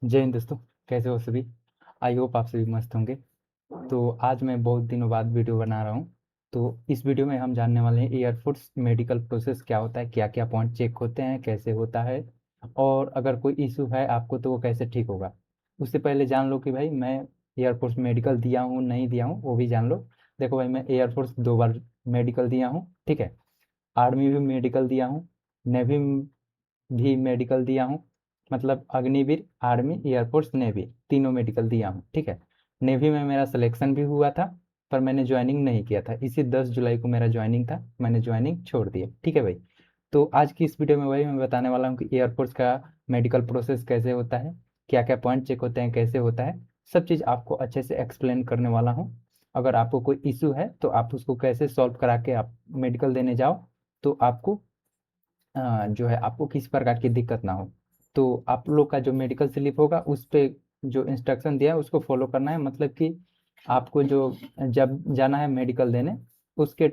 जय हिंद दोस्तों। कैसे हो सभी? आई होप आप सभी मस्त होंगे। तो आज मैं बहुत दिनों बाद वीडियो बना रहा हूँ। तो इस वीडियो में हम जानने वाले हैं एयरफोर्स मेडिकल प्रोसेस क्या होता है, क्या क्या पॉइंट चेक होते हैं, कैसे होता है, और अगर कोई इशू है आपको तो वो कैसे ठीक होगा। उससे पहले जान लो कि भाई मैं एयरफोर्स मेडिकल दिया हूँ नहीं दिया हूँ, वो भी जान लो। देखो भाई, मैं एयरफोर्स 2 बार मेडिकल दिया हूँ, ठीक है। आर्मी भी मेडिकल दिया हूँ, नेवी भी मेडिकल दिया हूँ। मतलब अग्निवीर, आर्मी, एयरफोर्स, नेवी, तीनों मेडिकल दिया हूँ, ठीक है। नेवी में मेरा सिलेक्शन भी हुआ था, पर मैंने ज्वाइनिंग नहीं किया था। इसी 10 जुलाई को मेरा ज्वाइनिंग था, मैंने ज्वाइनिंग छोड़ दिया, ठीक है भाई। तो आज की इस वीडियो में वही मैं बताने वाला हूँ कि एयरफोर्स का मेडिकल प्रोसेस कैसे होता है, क्या क्या पॉइंट चेक होते हैं, कैसे होता है, सब चीज़ आपको अच्छे से एक्सप्लेन करने वाला हूँ। अगर आपको कोई इशू है तो आप उसको कैसे सॉल्व करा के आप मेडिकल देने जाओ, तो आपको जो है आपको किसी प्रकार की दिक्कत ना हो। तो आप लोग का जो मेडिकल स्लिप होगा उस पे जो इंस्ट्रक्शन दिया है उसको फॉलो करना है। मतलब कि आपको जो जब जाना है मेडिकल देने, उसके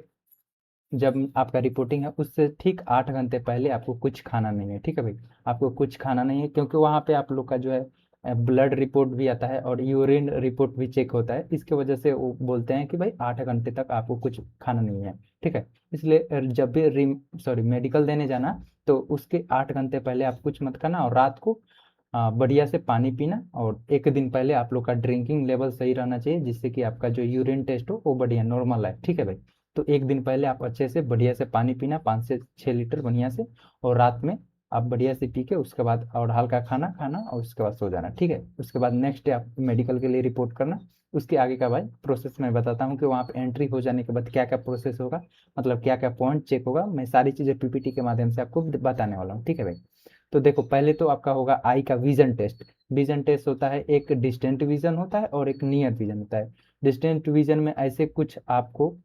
जब आपका रिपोर्टिंग है उससे ठीक 8 घंटे पहले आपको कुछ खाना नहीं है, ठीक है भाई। आपको कुछ खाना नहीं है क्योंकि वहाँ पे आप लोग का जो है ब्लड रिपोर्ट भी आता है और यूरिन रिपोर्ट भी चेक होता है। इसके वजह से वो बोलते हैं कि भाई 8 घंटे तक आपको कुछ खाना नहीं है, ठीक है। इसलिए जब भी मेडिकल देने जाना, तो उसके 8 घंटे पहले आप कुछ मत खाना, और रात को बढ़िया से पानी पीना। और एक दिन पहले आप लोग का ड्रिंकिंग लेवल सही रहना चाहिए, जिससे कि आपका जो यूरिन टेस्ट हो वो बढ़िया नॉर्मल है, ठीक है भाई। तो एक दिन पहले आप अच्छे से बढ़िया से पानी पीना, 5 से 6 लीटर बढ़िया से। और रात में आप बढ़िया से पी के उसके बाद और हल्का खाना खाना और उसके बाद सो जाना, ठीक है। उसके बाद नेक्स्ट डे आप मेडिकल के लिए रिपोर्ट करना। उसके आगे का भाई प्रोसेस मैं बताता हूँ कि वहाँ पे एंट्री हो जाने के बाद क्या क्या प्रोसेस होगा, मतलब क्या क्या पॉइंट चेक होगा। मैं सारी चीज़ें पीपीटी के माध्यम से आपको बताने वाला हूँ, ठीक है भाई। तो देखो, पहले तो आपका होगा आई का विजन टेस्ट। विजन टेस्ट होता है, एक डिस्टेंट विजन होता है और एक नियर विजन होता है। डिस्टेंट विजन में ऐसे कुछ आपको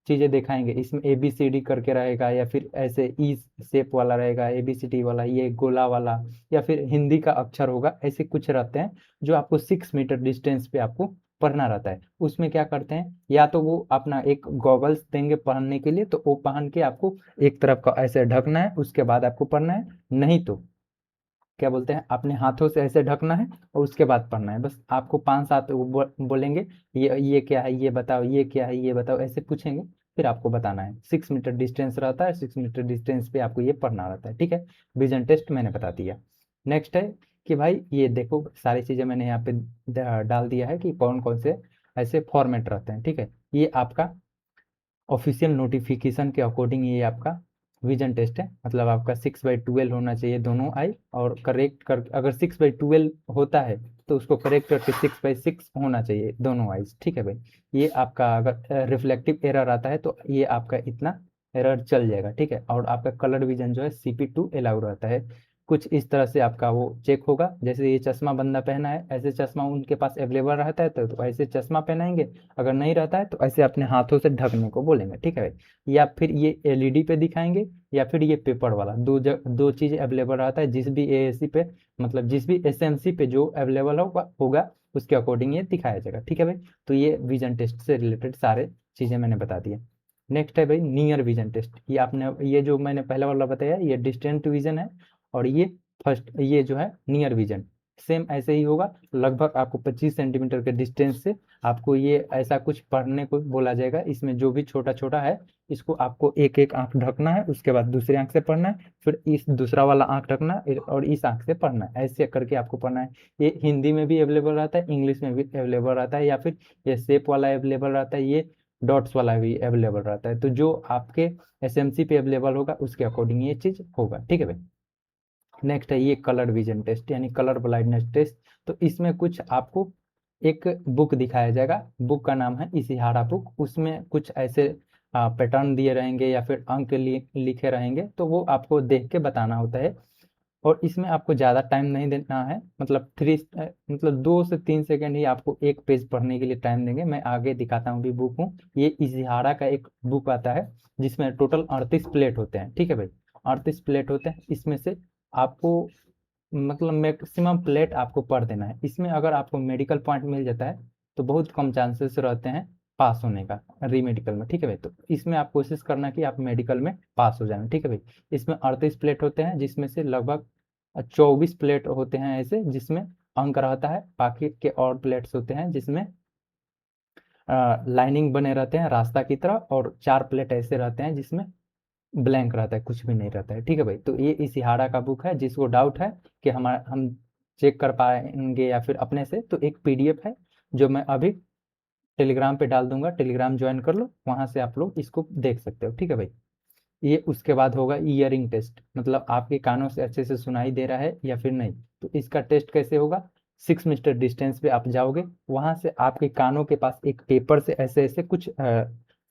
चीजें दिखाएंगे, इसमें ए बी सी डी करके रहेगा, या फिर ऐसे ई शेप वाला रहेगा, ए बी सी डी वाला, ये गोला वाला, या फिर हिंदी का अक्षर होगा, ऐसे कुछ रहते हैं जो आपको 6 मीटर डिस्टेंस पे आपको पढ़ना रहता है। उसमें क्या करते हैं, या तो वो अपना एक गॉगल्स देंगे पहनने के लिए, तो वो पहन के आपको एक तरफ का ऐसे ढकना है, उसके बाद आपको पढ़ना है। नहीं तो क्या बोलते हैं, अपने हाथों से ऐसे ढकना है और उसके बाद पढ़ना है। बस आपको 5-7 वो बोलेंगे, ये क्या है ये बताओ, ये क्या है ये बताओ, ऐसे पूछेंगे, फिर आपको बताना है। 6 मीटर डिस्टेंस रहता है, 6 मीटर डिस्टेंस पे आपको ये पढ़ना रहता है, ठीक है। विजन टेस्ट मैंने बता दिया। नेक्स्ट है कि भाई ये देखो, सारी चीज़ें मैंने यहाँ पे डाल दिया है कि कौन कौन से ऐसे फॉर्मेट रहते हैं, ठीक है। ये आपका ऑफिशियल नोटिफिकेशन के अकॉर्डिंग ये आपका विजन टेस्ट है। मतलब आपका 6/12 होना चाहिए दोनों आई, और करेक्ट कर, अगर 6/12 होता है तो उसको करेक्ट करके 6/6 होना चाहिए दोनों आईज, ठीक है भाई। ये आपका अगर रिफ्लेक्टिव एरर आता है तो ये आपका इतना एरर चल जाएगा, ठीक है। और आपका कलर विजन जो है CP2 अलाउ रहता है। कुछ इस तरह से आपका वो चेक होगा। जैसे ये चश्मा बंदा पहना है, ऐसे चश्मा उनके पास अवेलेबल रहता है तो ऐसे चश्मा पहनाएंगे। अगर नहीं रहता है तो ऐसे अपने हाथों से ढकने को बोलेंगे, ठीक है भाई। या फिर ये एलईडी पे दिखाएंगे, या फिर ये पेपर वाला, दो चीज़ अवेलेबल रहता है। जिस भी एएससी पे, मतलब जिस भी एसएमसी पे जो अवेलेबल होगा उसके अकॉर्डिंग ये दिखाया जाएगा, ठीक है भाई। तो ये विजन टेस्ट से रिलेटेड सारे चीज़ें मैंने बता दिया। नेक्स्ट है भाई नियर विजन टेस्ट। ये आपने, ये जो मैंने पहला वाला बताया ये डिस्टेंट विजन है, और ये फर्स्ट, ये जो है नियर विजन। सेम ऐसे ही होगा, लगभग आपको 25 सेंटीमीटर के डिस्टेंस से आपको ये ऐसा कुछ पढ़ने को बोला जाएगा। इसमें जो भी छोटा छोटा है, इसको आपको एक एक आंख ढकना है, उसके बाद दूसरी आंख से पढ़ना है, फिर इस दूसरा वाला आंख ढकना है और इस आंख से पढ़ना है, ऐसे करके आपको पढ़ना है। ये हिंदी में भी अवेलेबल रहता है, इंग्लिश में भी अवेलेबल रहता है, या फिर ये शेप वाला अवेलेबल रहता है, ये डॉट्स वाला भी अवेलेबल रहता है। तो जो आपके एसएमसी पे अवेलेबल होगा उसके अकॉर्डिंग ये चीज होगा, ठीक है भाई। नेक्स्ट है ये कलर विजन टेस्ट, यानी कलर ब्लाइंडनेस टेस्ट। तो इसमें कुछ आपको एक बुक दिखाया जाएगा, बुक का नाम है इशिहारा बुक। उसमें कुछ ऐसे पैटर्न दिए रहेंगे या फिर अंक लिखे रहेंगे, तो वो आपको देख के बताना होता है। और इसमें आपको ज़्यादा टाइम नहीं देना है, मतलब मतलब 2 से 3 सेकंड ही आपको एक पेज पढ़ने के लिए टाइम देंगे। मैं आगे दिखाता हूँ भी बुक हूँ। ये इशिहारा का एक बुक आता है, जिसमें टोटल 38 प्लेट होते हैं, ठीक है भाई। 38 प्लेट होते हैं, इसमें से आपको मतलब मैक्सिमम प्लेट आपको पढ़ देना है। इसमें अगर आपको मेडिकल पॉइंट मिल जाता है तो बहुत कम चांसेस रहते हैं पास होने का री मेडिकल में, ठीक है भाई। तो इसमें आप कोशिश करना कि आप मेडिकल में पास हो जाना, ठीक है भाई। इसमें 38 प्लेट होते हैं, जिसमें से लगभग 24 प्लेट होते हैं ऐसे जिसमें अंक रहता है, बाकी के और प्लेट्स होते हैं जिसमें लाइनिंग बने रहते हैं रास्ता की तरह, और 4 प्लेट ऐसे रहते हैं जिसमें ब्लैंक रहता है, कुछ भी नहीं रहता है। ठीक है भाई, तो ये इस इहाड़ा का बुक है। जिसको डाउट है कि हम चेक कर पाएंगे या फिर अपने से, तो एक पीडीएफ है जो मैं अभी टेलीग्राम पे डाल दूंगा, टेलीग्राम ज्वाइन कर लो, वहां से आप लोग इसको देख सकते हो। ठीक है भाई, ये उसके बाद होगा ईयरिंग टेस्ट, मतलब आपके कानों से अच्छे से सुनाई दे रहा है या फिर नहीं। तो इसका टेस्ट कैसे होगा, 6 मीटर डिस्टेंस पे आप जाओगे, वहां से आपके कानों के पास एक पेपर से ऐसे ऐसे कुछ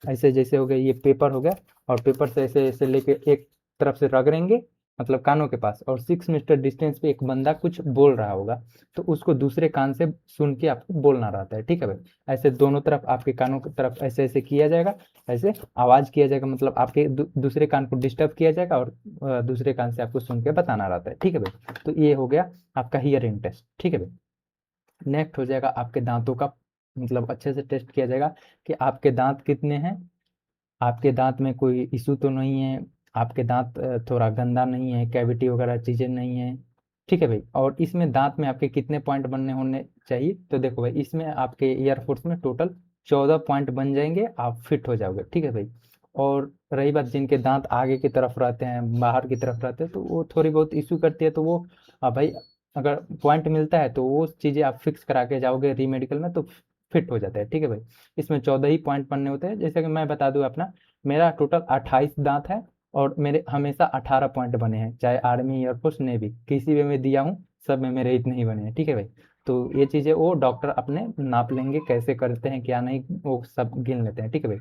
ऐसे जैसे हो गया, ये पेपर हो गया, और पेपर से ऐसे ऐसे लेके एक तरफ से रगड़ेंगे, मतलब कानों के पास, और 6 मीटर डिस्टेंस पे एक बंदा कुछ बोल रहा होगा, तो उसको दूसरे कान से सुन के आपको बोलना रहता है। ठीक है भाई, ऐसे दोनों तरफ आपके कानों की तरफ ऐसे ऐसे किया जाएगा, ऐसे आवाज किया जाएगा, मतलब आपके दूसरे कान को डिस्टर्ब किया जाएगा, और दूसरे कान से आपको सुन के बताना रहता है। ठीक है भाई, तो ये हो गया आपका हियरिंग टेस्ट। ठीक है भाई, नेक्स्ट हो जाएगा आपके दांतों का, मतलब अच्छे से टेस्ट किया जाएगा कि आपके दांत कितने हैं, आपके दांत में कोई इशू तो नहीं है, आपके दांत थोड़ा गंदा नहीं है, कैविटी वगैरह चीजें नहीं है। ठीक है भाई, और इसमें दांत में आपके कितने पॉइंट बनने होने चाहिए, तो देखो भाई, इसमें आपके एयरफोर्स में टोटल 14 पॉइंट बन जाएंगे, आप फिट हो जाओगे। ठीक है भाई, और रही बात जिनके दांत आगे की तरफ रहते हैं, बाहर की तरफ रहते हैं, तो वो थोड़ी बहुत इशू करती है, तो वो भाई अगर पॉइंट मिलता है तो वो चीज़ें आप फिक्स करा के जाओगे री मेडिकल में, तो फिट हो जाता है। ठीक है भाई, इसमें 14 ही पॉइंट बनने होते हैं। जैसे कि मैं बता दूं अपना, मेरा टोटल 28 दांत है, और मेरे हमेशा 18 पॉइंट बने हैं, चाहे आर्मी, एयरफोर्स, नेवी, किसी भी में दिया हूँ, सब में मेरे इतने ही बने हैं। ठीक है भाई, तो ये चीज़ें वो डॉक्टर अपने नाप लेंगे, कैसे करते हैं क्या नहीं, वो सब गिन लेते हैं। ठीक है भाई,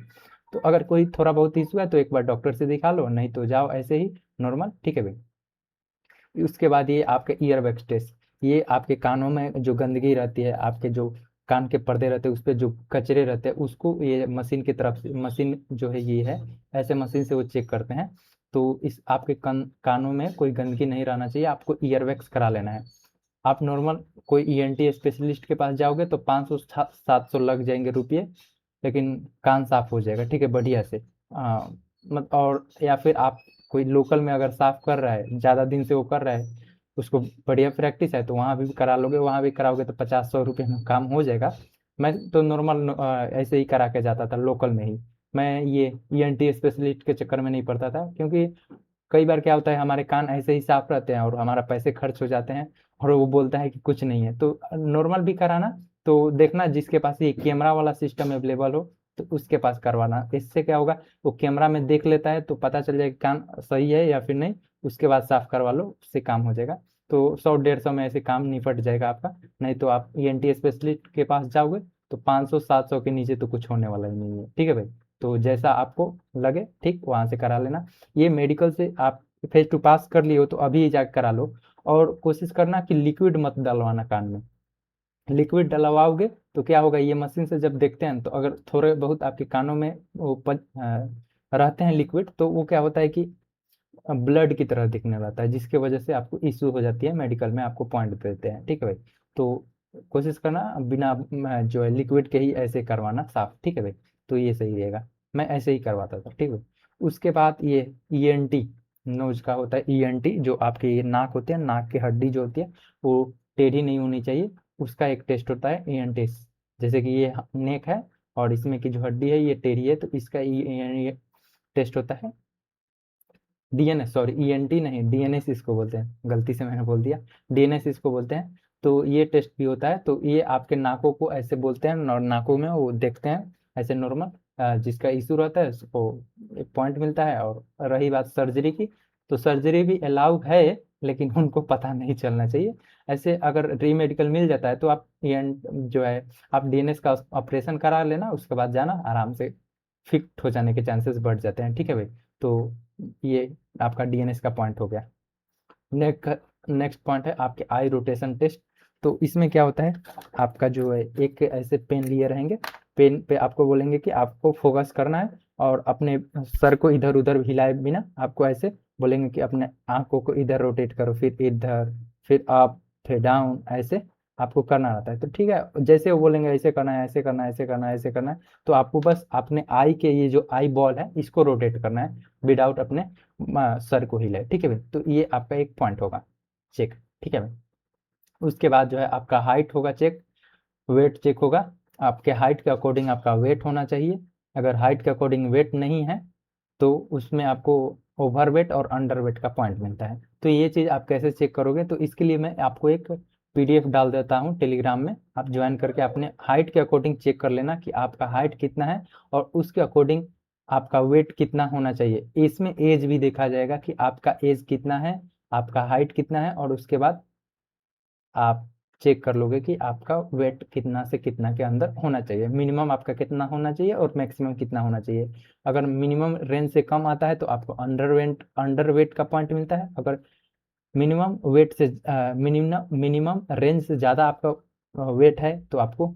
तो अगर कोई थोड़ा बहुत इशू है तो एक बार डॉक्टर से दिखा लो, नहीं तो जाओ ऐसे ही नॉर्मल। ठीक है भाई, उसके बाद ये आपके ईयरबड्स टेस्ट, ये आपके कानों में जो गंदगी रहती है, आपके जो कान के पर्दे रहते हैं उस पर जो कचरे रहते हैं, उसको ये मशीन की तरफ से, मशीन जो है ये है, ऐसे मशीन से वो चेक करते हैं। तो इस आपके कानों में कोई गंदगी नहीं रहना चाहिए, आपको ईयरवैक्स करा लेना है। आप नॉर्मल कोई ईएनटी स्पेशलिस्ट के पास जाओगे तो 500 700 लग जाएंगे रुपये, लेकिन कान साफ हो जाएगा। ठीक है, बढ़िया से। मत और या फिर आप कोई लोकल में अगर साफ कर रहा है, ज़्यादा दिन से वो कर रहा है, उसको बढ़िया प्रैक्टिस है, तो वहाँ भी करा लोगे, वहाँ भी कराओगे तो 50-100 रुपये में काम हो जाएगा। मैं तो नॉर्मल ऐसे ही करा के जाता था लोकल में ही, मैं ये ईएनटी स्पेशलिस्ट के चक्कर में नहीं पड़ता था, क्योंकि कई बार क्या होता है, हमारे कान ऐसे ही साफ रहते हैं और हमारा पैसे खर्च हो जाते हैं, और वो बोलता है कि कुछ नहीं है। तो नॉर्मल भी कराना, तो देखना जिसके पास ये कैमरा वाला सिस्टम अवेलेबल हो, तो उसके पास करवाना। इससे क्या होगा, वो कैमरा में देख लेता है, तो पता चल जाएगा कान सही है या फिर नहीं, उसके बाद साफ करवा लो, उससे काम हो जाएगा। तो 100-150 में ऐसे काम निपट जाएगा आपका। नहीं तो आप ईएनटी स्पेशलिस्ट के पास जाओगे तो 500-700 के नीचे तो कुछ होने वाला ही नहीं है। ठीक है भाई, तो जैसा आपको लगे ठीक वहां से करा लेना। ये मेडिकल से आप फेज टू पास कर लिए हो तो अभी जाकर करा लो, और कोशिश करना कि लिक्विड मत डलवाना कान में। लिक्विड डलवाओगे तो क्या होगा, ये मशीन से जब देखते हैं, तो अगर थोड़े बहुत आपके कानों में वो रहते हैं लिक्विड, तो वो क्या होता है कि ब्लड की तरह दिखने लगता है, जिसकी वजह से आपको इश्यू हो जाती है, मेडिकल में आपको पॉइंट देते हैं। ठीक है भाई, तो कोशिश करना बिना जो है लिक्विड के ही ऐसे करवाना साफ। ठीक है भाई, तो ये सही रहेगा, मैं ऐसे ही करवाता था। ठीक है, उसके बाद ये ईएनटी नोज का होता है। ईएनटी जो आपके ये नाक होते हैं, नाक की हड्डी जो होती है वो टेढ़ी नहीं होनी चाहिए, उसका एक टेस्ट होता है ईएनटी। जैसे कि ये नेक है और इसमें की जो हड्डी है ये टेढ़ी है, तो इसका ये टेस्ट होता है डीएनएस, सॉरी ईएनटी नहीं, डीएनएस इसको बोलते हैं, गलती से मैंने बोल दिया, डीएनएस इसको बोलते हैं। तो ये टेस्ट भी होता है, तो ये आपके नाकों को ऐसे बोलते हैं, और नाकों में वो देखते हैं ऐसे नॉर्मल, जिसका इशू रहता है उसको एक पॉइंट मिलता है। और रही बात सर्जरी की, तो सर्जरी भी अलाउ है, लेकिन उनको पता नहीं चलना चाहिए। ऐसे अगर री मेडिकल मिल जाता है तो आप जो है आप डीएनएस का ऑपरेशन करा लेना, उसके बाद जाना, आराम से फिट हो जाने के चांसेस बढ़ जाते हैं। ठीक है भाई, तो ये आपका डीएनएस का पॉइंट हो गया। नेक्स्ट पॉइंट है आपके आई रोटेशन टेस्ट। तो इसमें क्या होता है, आपका जो है एक ऐसे पेन लिए रहेंगे, पेन पे आपको बोलेंगे कि आपको फोकस करना है, और अपने सर को इधर उधर हिलाए बिना आपको ऐसे बोलेंगे कि अपने आंखों को इधर रोटेट करो, फिर इधर, फिर अप, फिर डाउन, ऐसे आपको करना रहता है। तो ठीक है, जैसे वो बोलेंगे ऐसे करना है, ऐसे करना है, ऐसे करना है, ऐसे करना है, तो आपको बस अपने आई के ये जो आई बॉल है इसको रोटेट करना है, विदाउट अपने सर को हिले। ठीक है भाई, तो ये आपका एक पॉइंट होगा चेक। ठीक है भाई, उसके बाद जो है आपका हाइट होगा चेक, वेट चेक होगा। आपके हाइट के अकॉर्डिंग आपका वेट होना चाहिए। अगर हाइट के अकॉर्डिंग वेट नहीं है तो उसमें आपको ओवर वेट और अंडर वेट का पॉइंट मिलता है। तो ये चीज़ आप कैसे चेक करोगे, तो इसके लिए मैं आपको एक पीडीएफ डाल देता हूँ टेलीग्राम में, आप ज्वाइन करके अपने हाइट के अकॉर्डिंग चेक कर लेना कि आपका हाइट कितना है और उसके अकॉर्डिंग आपका वेट कितना होना चाहिए। इसमें एज भी देखा जाएगा कि आपका एज कितना है, आपका हाइट कितना है, और उसके बाद आप चेक कर लोगे कि आपका वेट कितना से कितना के अंदर होना चाहिए, मिनिमम आपका कितना होना चाहिए और मैक्सिमम कितना होना चाहिए। अगर मिनिमम रेंज से कम आता है तो आपको अंडर वेट का पॉइंट मिलता है। अगर मिनिमम वेट से मिनिमम रेंज से ज़्यादा आपका वेट है तो आपको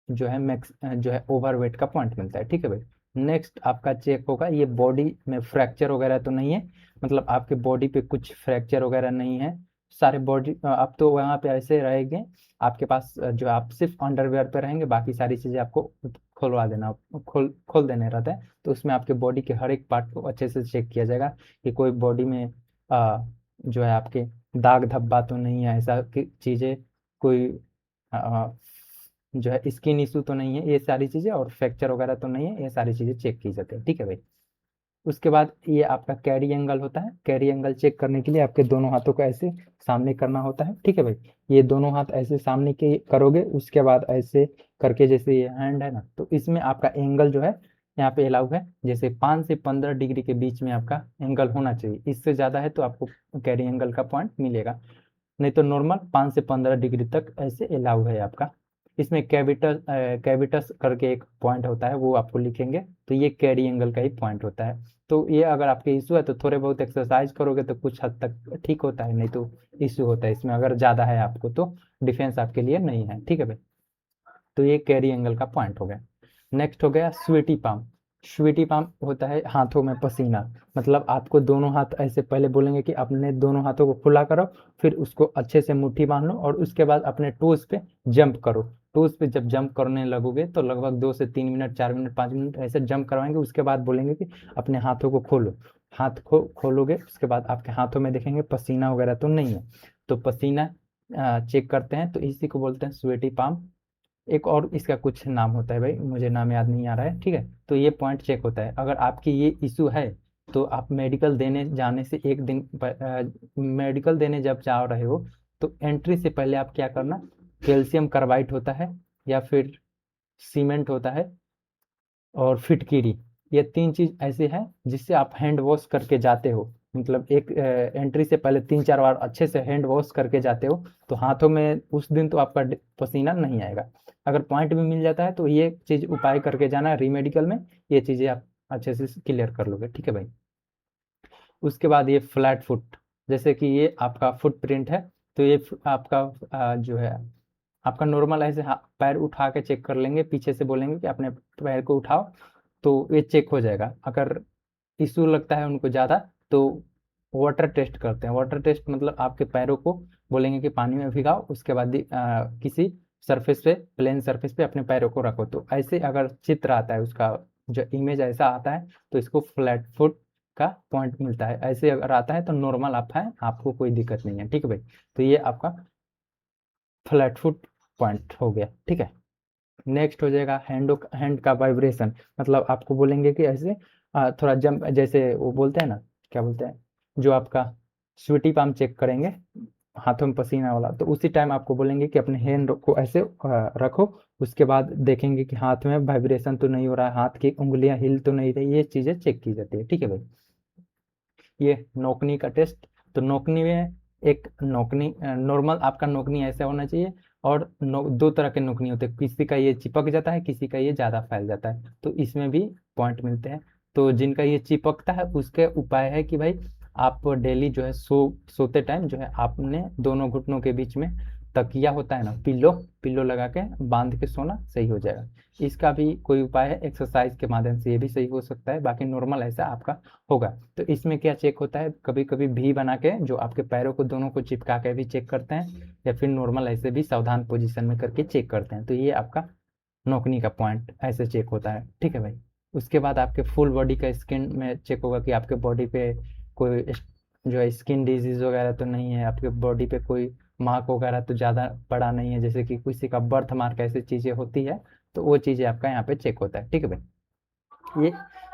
जो है जो है ओवरवेट का पॉइंट मिलता है। ठीक है भाई। नेक्स्ट आपका चेक होगा ये बॉडी में फ्रैक्चर वगैरह तो नहीं है, मतलब आपके बॉडी पे कुछ फ्रैक्चर वगैरह नहीं है। सारे बॉडी आप तो वहाँ पे ऐसे रहेंगे, आपके पास जो आप सिर्फ अंडरवेयर पे रहेंगे, बाकी सारी चीज़ें आपको खुलवा देना, खोल देने रहता है। तो उसमें आपके बॉडी के हर एक पार्ट को अच्छे से चेक किया जाएगा कि कोई बॉडी में जो है आपके दाग धब्बा तो नहीं है, ऐसा चीज़ें कोई जो है स्किन इशू तो नहीं है, ये सारी चीज़ें, और फ्रैक्चर वगैरह तो नहीं है, ये सारी चीज़ें चेक की जाती है। ठीक है भाई। उसके बाद ये आपका कैरी एंगल होता है। कैरी एंगल चेक करने के लिए आपके दोनों हाथों को ऐसे सामने करना होता है। ठीक है भाई। ये दोनों हाथ ऐसे सामने के करोगे, उसके बाद ऐसे करके, जैसे ये हैंड है ना, तो इसमें आपका एंगल जो है यहाँ पे अलाउ है, जैसे 5 से 15 डिग्री के बीच में आपका एंगल होना चाहिए। इससे ज़्यादा है तो आपको कैरी एंगल का पॉइंट मिलेगा, नहीं तो नॉर्मल 5 से 15 डिग्री तक ऐसे अलाउ है आपका। इसमें कैविटस करके एक पॉइंट होता है, वो आपको लिखेंगे, तो ये कैरी एंगल का ही पॉइंट होता है। तो ये अगर आपके इशू है तो थोड़े बहुत एक्सरसाइज करोगे तो कुछ हद तक ठीक होता है, नहीं तो इशू होता है इसमें। अगर ज़्यादा है आपको तो डिफेंस आपके लिए नहीं है। ठीक है भाई। तो ये कैरी एंगल का पॉइंट हो गया। नेक्स्ट हो गया स्वीटी पाम। स्वीटी पाम होता है हाथों में पसीना, मतलब आपको दोनों हाथ ऐसे पहले बोलेंगे कि अपने दोनों हाथों को खुला करो, फिर उसको अच्छे से मुट्ठी बांध लो और उसके बाद अपने टोज पे जंप करो। टोज पे जब जंप करने लगोगे तो लगभग 2 से 3 मिनट, 4 मिनट, 5 मिनट ऐसे जंप करवाएंगे। उसके बाद बोलेंगे कि अपने हाथों को खोलो। हाथ को खोलोगे, उसके बाद आपके हाथों में देखेंगे पसीना वगैरह तो नहीं है, तो पसीना चेक करते हैं, तो इसी को बोलते हैं स्वेटी पाम। एक और इसका कुछ नाम होता है भाई, मुझे नाम याद नहीं आ रहा है। ठीक है। तो ये पॉइंट चेक होता है। अगर आपकी ये इशू है तो आप मेडिकल देने जाने से एक दिन मेडिकल देने जब जा रहे हो तो एंट्री से पहले आप क्या करना, कैल्शियम कार्बाइड होता है या फिर सीमेंट होता है और फिटकीरी, ये 3 चीज ऐसे हैं जिससे आप हैंड वॉश करके जाते हो। मतलब एक एंट्री से पहले 3-4 बार अच्छे से हैंड वॉश करके जाते हो, तो हाथों में उस दिन तो आपका पसीना नहीं आएगा। अगर पॉइंट भी मिल जाता है तो ये चीज उपाय करके जाना रीमेडिकल में, ये चीजें आप अच्छे से क्लियर कर लोगे। ठीक है भाई। उसके बाद ये फ्लैट फुट, जैसे कि ये आपका फुट प्रिंट है, तो ये आपका जो है आपका नॉर्मल ऐसे पैर उठा के चेक कर लेंगे, पीछे से बोलेंगे कि अपने पैर को उठाओ, तो ये चेक हो जाएगा। अगर इशू लगता है उनको ज़्यादा तो वाटर टेस्ट करते हैं। वाटर टेस्ट मतलब आपके पैरों को बोलेंगे कि पानी में भिगाओ, उसके बाद किसी सरफेस पे, प्लेन सरफेस पे अपने पैरों को रखो। तो ऐसे अगर चित्र आता है, उसका जो इमेज ऐसा आता है, तो इसको फ्लैट फुट का पॉइंट मिलता है। ऐसे अगर आता है तो नॉर्मल आप है, आपको कोई दिक्कत नहीं है। ठीक है भाई। तो ये आपका फ्लैट फुट पॉइंट हो गया। ठीक है। नेक्स्ट हो जाएगा हैंड का वाइब्रेशन, मतलब आपको बोलेंगे कि ऐसे थोड़ा जंप, जैसे वो बोलते हैं ना, क्या बोलते हैं, जो आपका स्वीटी पाम चेक करेंगे हाथों में पसीना वाला, तो उसी टाइम आपको बोलेंगे कि अपने हैंड को ऐसे रखो। उसके बाद देखेंगे कि हाथ में वाइब्रेशन तो नहीं हो रहा है, हाथ की उंगलियां हिल तो नहीं रही, ये चीजें चेक की जाती है। ठीक है भाई। ये नोकनी का टेस्ट, तो नोकनी में एक नोकनी नॉर्मल आपका नोकनी ऐसा होना चाहिए, और दो तरह के नोकनी होते हैं, किसी का ये चिपक जाता है, किसी का ये ज़्यादा फैल जाता है, तो इसमें भी पॉइंट मिलते हैं। तो जिनका ये चिपकता है उसके उपाय है कि भाई आप डेली जो है सोते टाइम जो है आपने दोनों घुटनों के बीच में तकिया होता है ना, पिल्लो पिल्लो लगा के बांध के सोना, सही हो जाएगा। इसका भी कोई उपाय है, एक्सरसाइज के माध्यम से ये भी सही हो सकता है, बाकी नॉर्मल ऐसा आपका होगा। तो इसमें क्या चेक होता है, कभी कभी भी बना के जो आपके पैरों को दोनों को चिपका के भी चेक करते हैं, या फिर नॉर्मल ऐसे भी सावधान पोजीशन में करके चेक करते हैं। तो ये आपका नौकनी का पॉइंट ऐसे चेक होता है। ठीक है भाई। उसके बाद आपके फुल बॉडी का स्किन में चेक होगा कि आपके बॉडी पे कोई जो है स्किन डिजीज वगैरह तो नहीं है, आपके बॉडी पे कोई मार्क वगैरह तो ज़्यादा बड़ा नहीं है, जैसे कि किसी का बर्थ मार्क, ऐसी चीज़ें होती है, तो वो चीज़ें आपका यहाँ पे चेक होता है। ठीक है भाई।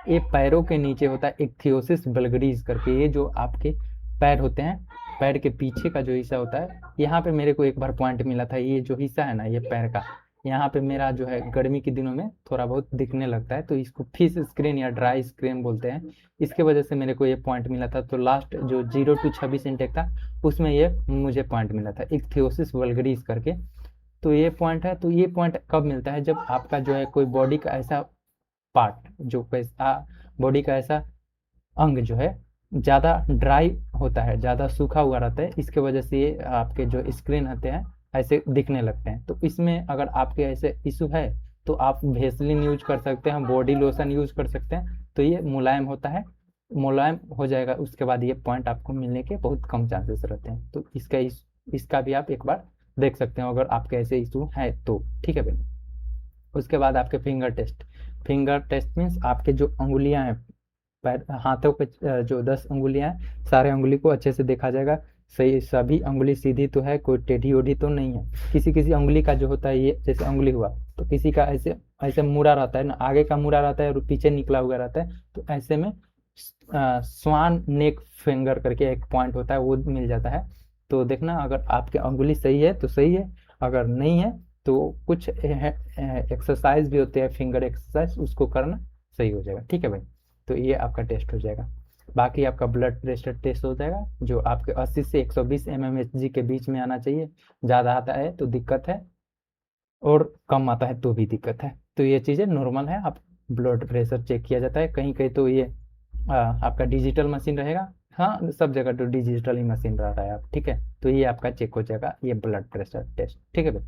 ये पैरों के नीचे होता है इक्थियोसिस वल्गरिस करके, ये जो आपके पैर होते हैं, पैर के पीछे का जो हिस्सा होता है, यहाँ पे मेरे को एक बार पॉइंट मिला था, ये जो हिस्सा है ना, ये पैर का, यहाँ पे मेरा जो है गर्मी के दिनों में थोड़ा बहुत दिखने लगता है, तो इसको फिश स्क्रीन या ड्राई स्क्रीन बोलते हैं। इसके वजह से मेरे को ये पॉइंट मिला था। तो लास्ट जो 0 to 26 इंटेक था, उसमें ये मुझे पॉइंट मिला था इक्थियोसिस वल्गरिस करके। तो ये पॉइंट है। तो ये पॉइंट कब मिलता है? जब आपका जो है कोई बॉडी का ऐसा पार्ट, जो कैसा बॉडी का ऐसा अंग जो है ज़्यादा ड्राई होता है, ज़्यादा सूखा हुआ रहता है, इसके वजह से ये आपके जो स्क्रीन होते हैं ऐसे दिखने लगते हैं। तो इसमें अगर आपके ऐसे इशू है तो आप वेसलिन यूज कर सकते हैं, बॉडी लोशन यूज कर सकते हैं, तो ये मुलायम होता है, मुलायम हो जाएगा। उसके बाद ये पॉइंट आपको मिलने के बहुत कम चांसेस रहते हैं। तो इसका भी आप एक बार देख सकते हैं अगर आपके ऐसे इशू है तो। ठीक है भाई। उसके बाद आपके finger test. Finger test means आपके जो अंगुलियां हैं, पैर हाथों पे जो 10 अंगुलियां हैं, सारे अंगुली को अच्छे से देखा जाएगा, सही सभी अंगुली सीधी तो है, कोई टेढ़ी ओढ़ी तो नहीं है। किसी किसी अंगुली का जो होता है, ये जैसे अंगुली हुआ, तो किसी का ऐसे ऐसे मुड़ा रहता है ना, आगे का मुड़ा रहता है और पीछे निकला हुआ रहता है, तो ऐसे में स्वान नेक फिंगर करके एक पॉइंट होता है, वो मिल जाता है। तो देखना अगर आपके अंगुली सही है तो सही है, अगर नहीं है तो कुछ एक्सरसाइज भी होते हैं, फिंगर एक्सरसाइज, उसको करना, सही हो जाएगा। ठीक है भाई। तो ये आपका टेस्ट हो जाएगा। बाकी आपका ब्लड प्रेशर टेस्ट हो जाएगा, जो आपके 80 से 120 mmHg के बीच में आना चाहिए। ज़्यादा आता है तो दिक्कत है, और कम आता है तो भी दिक्कत है। तो ये चीज़ें नॉर्मल है। आप ब्लड प्रेशर चेक किया जाता है, कहीं कहीं तो ये आपका डिजिटल मशीन रहेगा। हाँ, सब जगह तो डिजिटल ही मशीन रह रहा है आप। ठीक है। तो ये आपका चेक हो जाएगा, ये ब्लड प्रेशर टेस्ट। ठीक है भाई।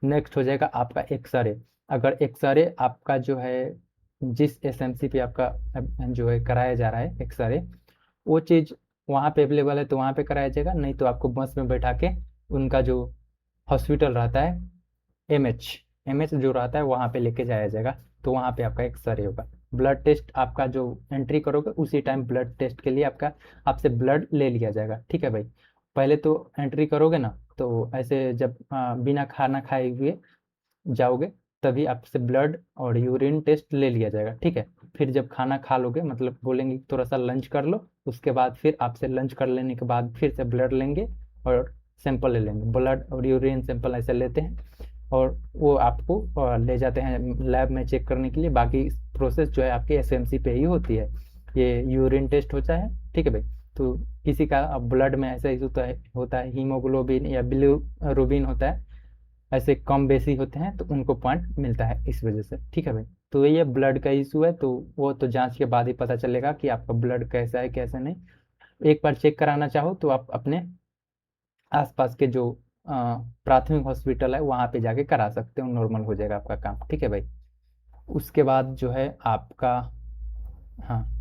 नेक्स्ट हो जाएगा आपका एक्सरे। अगर एक्सरे आपका जो है, जिस एसएमसी पे आपका जो है कराया जा रहा है एक्सरे, वो चीज़ वहाँ पे अवेलेबल है तो वहाँ पे कराया जाएगा, नहीं तो आपको बस में बैठा के उनका जो हॉस्पिटल रहता है, एमएच एमएच जो रहता है, वहाँ पे लेके जाया जाएगा, तो वहाँ पे आपका एक्सरे होगा। ब्लड टेस्ट आपका जो एंट्री करोगे उसी टाइम ब्लड टेस्ट के लिए आपसे ब्लड ले लिया जाएगा। ठीक है भाई। पहले तो एंट्री करोगे ना, तो ऐसे जब बिना खाना खाए हुए जाओगे, तभी आपसे ब्लड और यूरिन टेस्ट ले लिया जाएगा। ठीक है। फिर जब खाना खा लोगे, मतलब बोलेंगे थोड़ा सा लंच कर लो, उसके बाद फिर आपसे लंच कर लेने के बाद फिर से ब्लड लेंगे और सैंपल ले लेंगे, ब्लड और यूरिन सैंपल ऐसे लेते हैं, और वो आपको ले जाते हैं लैब में चेक करने के लिए। बाकी प्रोसेस जो है आपके एसएमसी पे ही होती है। ये यूरिन टेस्ट होता है। ठीक है भाई। तो किसी का ब्लड में ऐसा इशू होता है, हीमोग्लोबिन या बिलिरुबिन होता है, ऐसे कम बेसी होते हैं, तो उनको पॉइंट मिलता है इस वजह से। ठीक है भाई। तो ये ब्लड का इशू है, तो वो तो जांच के बाद ही पता चलेगा कि आपका ब्लड कैसा है कैसा नहीं। एक बार चेक कराना चाहो तो आप अपने आसपास के जो प्राथमिक हॉस्पिटल है वहाँ पे जाके करा सकते हो, नॉर्मल हो जाएगा आपका काम। ठीक है भाई। उसके बाद जो है आपका, हाँ,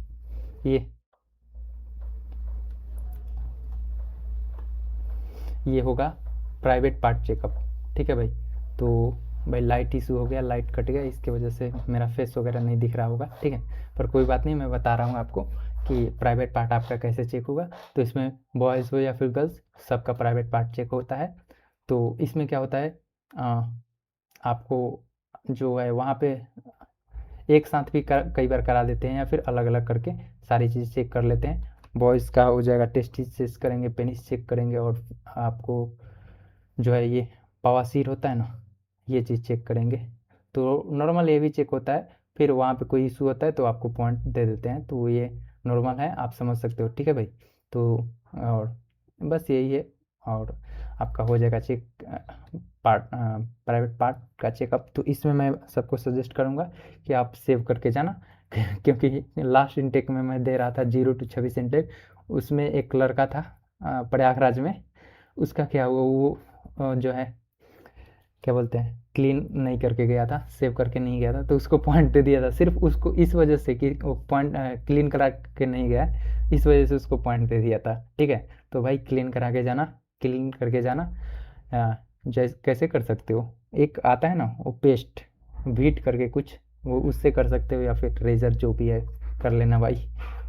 ये होगा प्राइवेट पार्ट चेकअप। ठीक है भाई। तो भाई लाइट इशू हो गया, लाइट कट गया, इसकी वजह से मेरा फेस वगैरह नहीं दिख रहा होगा। ठीक है। पर कोई बात नहीं, मैं बता रहा हूँ आपको कि प्राइवेट पार्ट आपका कैसे चेक होगा। तो इसमें बॉयज़ हो या फिर गर्ल्स, सबका प्राइवेट पार्ट चेक होता है। तो इसमें क्या होता है, आपको जो है वहाँ पे एक साथ भी कई बार करा देते हैं, या फिर अलग अलग करके सारी चीज़ चेक कर लेते हैं। बॉयज़ का हो जाएगा टेस्टिस चेक करेंगे, पेनिस चेक करेंगे, और आपको जो है ये बवासीर होता है ना, ये चीज़ चेक करेंगे। तो नॉर्मल ये भी चेक होता है। फिर वहाँ पे कोई इशू होता है तो आपको पॉइंट दे देते हैं, तो ये नॉर्मल है, आप समझ सकते हो। ठीक है भाई। तो और बस यही है। और आपका हो जाएगा चेक पार्ट, प्राइवेट पार्ट का चेकअप। तो इसमें मैं सबको सजेस्ट करूँगा कि आप सेव करके जाना क्योंकि लास्ट इनटेक में मैं दे रहा था 0 to 26 इनटेक, उसमें एक लड़का था प्रयागराज में, उसका क्या हुआ, वो जो है क्या बोलते हैं, क्लीन नहीं करके गया था, सेव करके नहीं गया था, तो उसको पॉइंट दे दिया था, सिर्फ उसको इस वजह से कि वो पॉइंट क्लीन करा के नहीं गया, इस वजह से उसको पॉइंट दे दिया था। ठीक है। तो भाई क्लीन करा के जाना, क्लीन करके जाना। जैसे कैसे कर सकते हो, एक आता है ना वो पेस्ट, वीट करके कुछ, वो उससे कर सकते हो, या फिर रेजर जो भी है कर लेना भाई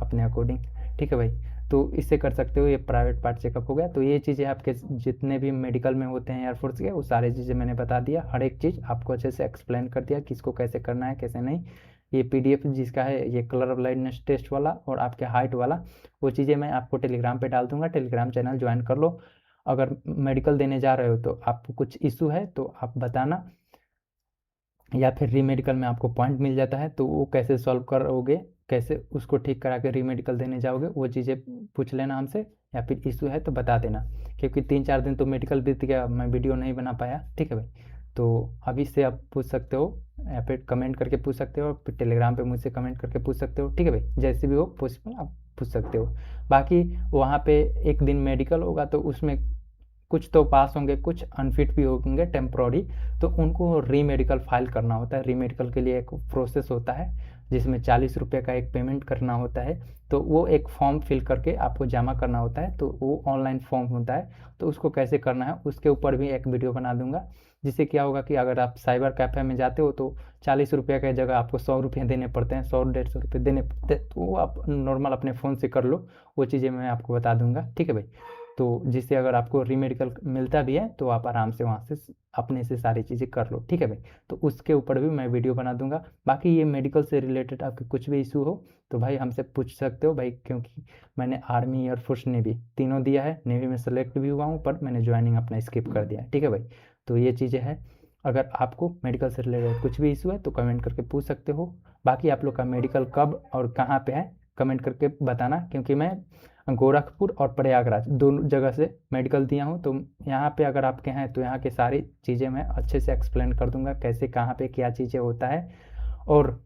अपने अकॉर्डिंग। ठीक है भाई। तो इससे कर सकते हो। ये प्राइवेट पार्ट चेकअप हो गया। तो ये चीज़ें आपके जितने भी मेडिकल में होते हैं एयरफोर्स के, वो सारी चीज़ें मैंने बता दिया, हर एक चीज़ आपको अच्छे से एक्सप्लेन कर दिया किसको कैसे करना है कैसे नहीं। ये PDF जिसका है ये कलर ब्लाइंडनेस टेस्ट वाला और आपके हाइट वाला, वो चीज़ें मैं आपको टेलीग्राम पे डाल दूंगा। टेलीग्राम चैनल ज्वाइन कर लो। अगर मेडिकल देने जा रहे हो तो आपको कुछ इशू है तो आप बताना, या फिर रीमेडिकल में आपको पॉइंट मिल जाता है तो वो कैसे सॉल्व करोगे, कैसे उसको ठीक करा के रीमेडिकल देने जाओगे, वो चीज़ें पूछ लेना हमसे, या फिर इशू है तो बता देना। क्योंकि 3-4 दिन तो मेडिकल बीत गया, मैं वीडियो नहीं बना पाया, ठीक है भाई। तो अभी से आप पूछ सकते हो, या फिर कमेंट करके पूछ सकते हो, फिर टेलीग्राम पे मुझसे कमेंट करके पूछ सकते हो, ठीक है भाई। जैसे भी हो पॉसिबल आप पूछ सकते हो। बाकी वहाँ पे एक दिन मेडिकल होगा तो उसमें कुछ तो पास होंगे, कुछ अनफिट भी होंगे टेम्प्रोरी, तो उनको रीमेडिकल फाइल करना होता है। रीमेडिकल के लिए एक प्रोसेस होता है जिसमें 40 रुपये का एक पेमेंट करना होता है। तो वो एक फॉर्म फिल करके आपको जमा करना होता है, तो वो ऑनलाइन फॉर्म होता है। तो उसको कैसे करना है उसके ऊपर भी एक वीडियो बना दूंगा। जिससे क्या होगा कि अगर आप साइबर कैफ़े में जाते हो तो 40 रुपये की जगह आपको 100 रुपये देने पड़ते हैं, 100-150 रुपये देने पड़ते हैं, तो वो आप नॉर्मल अपने फ़ोन से कर लो। वो चीज़ें मैं आपको बता दूंगा, ठीक है भाई। तो जिससे अगर आपको रीमेडिकल मिलता भी है तो आप आराम से वहाँ से अपने से सारी चीज़ें कर लो, ठीक है भाई। तो उसके ऊपर भी मैं वीडियो बना दूंगा। बाकी ये मेडिकल से रिलेटेड आपके कुछ भी इशू हो तो भाई हमसे पूछ सकते हो भाई, क्योंकि मैंने आर्मी, एयरफोर्स, नेवी तीनों दिया है। नेवी में सेलेक्ट भी हुआ हूँ पर मैंने ज्वाइनिंग अपना स्किप कर दिया है, ठीक है भाई। तो ये चीज़ें हैं। अगर आपको मेडिकल से रिलेटेड कुछ भी इशू है तो कमेंट करके पूछ सकते हो। बाकी आप लोग का मेडिकल कब और कहाँ पे है कमेंट करके बताना, क्योंकि मैं गोरखपुर और प्रयागराज दोनों जगह से मेडिकल दिया हूँ। तो यहाँ पे अगर आपके हैं तो यहाँ की सारी चीज़ें मैं अच्छे से एक्सप्लेन कर दूंगा कैसे कहाँ पे क्या चीज़ें होता है। और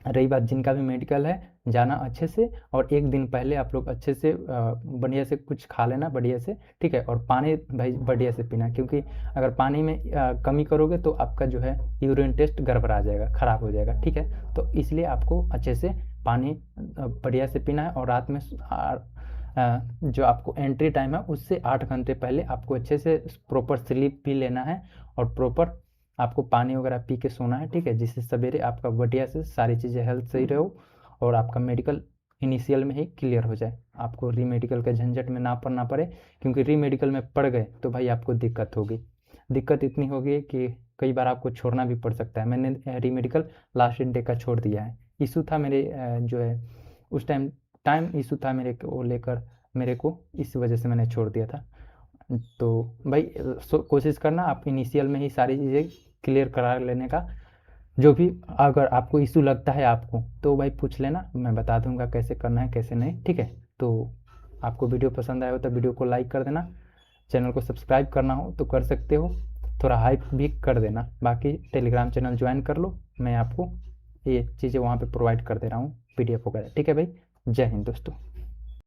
रही बात जिनका भी मेडिकल है, जाना अच्छे से, और एक दिन पहले आप लोग अच्छे से बढ़िया से कुछ खा लेना बढ़िया से, ठीक है। और पानी भाई बढ़िया से पीना, क्योंकि अगर पानी में कमी करोगे तो आपका जो है यूरिन टेस्ट गड़बड़ा जाएगा, ख़राब हो जाएगा, ठीक है। तो इसलिए आपको अच्छे से पानी बढ़िया से पीना है। और रात में जो आपको एंट्री टाइम है उससे 8 घंटे पहले आपको अच्छे से प्रॉपर स्लीप भी लेना है, और प्रॉपर आपको पानी वगैरह पी के सोना है, ठीक है। जिससे सवेरे आपका बढ़िया से सारी चीज़ें हेल्थ सही रहो और आपका मेडिकल इनिशियल में ही क्लियर हो जाए, आपको रीमेडिकल के झंझट में ना पड़ना पड़े। क्योंकि रीमेडिकल में पड़ गए तो भाई आपको दिक्कत होगी, दिक्कत इतनी होगी कि कई बार आपको छोड़ना भी पड़ सकता है। मैंने रीमेडिकल लास्ट इंटेक का छोड़ दिया है। इशू था मेरे जो है उस टाइम टाइम इशू था मेरे को लेकर, मेरे को इस वजह से मैंने छोड़ दिया था। तो भाई कोशिश करना आप इनिशियल में ही सारी चीज़ें क्लियर करा लेने का। जो भी अगर आपको इशू लगता है आपको तो भाई पूछ लेना, मैं बता दूंगा कैसे करना है कैसे नहीं, ठीक है। तो आपको वीडियो पसंद आया हो तो वीडियो को लाइक कर देना, चैनल को सब्सक्राइब करना हो तो कर सकते हो, थोड़ा हाइप भी कर देना। बाकी टेलीग्राम चैनल ज्वाइन कर लो, मैं आपको ये चीज़ें वहाँ पे प्रोवाइड कर दे रहा हूँ PDF वगैरह, ठीक है भाई। जय हिंद दोस्तों।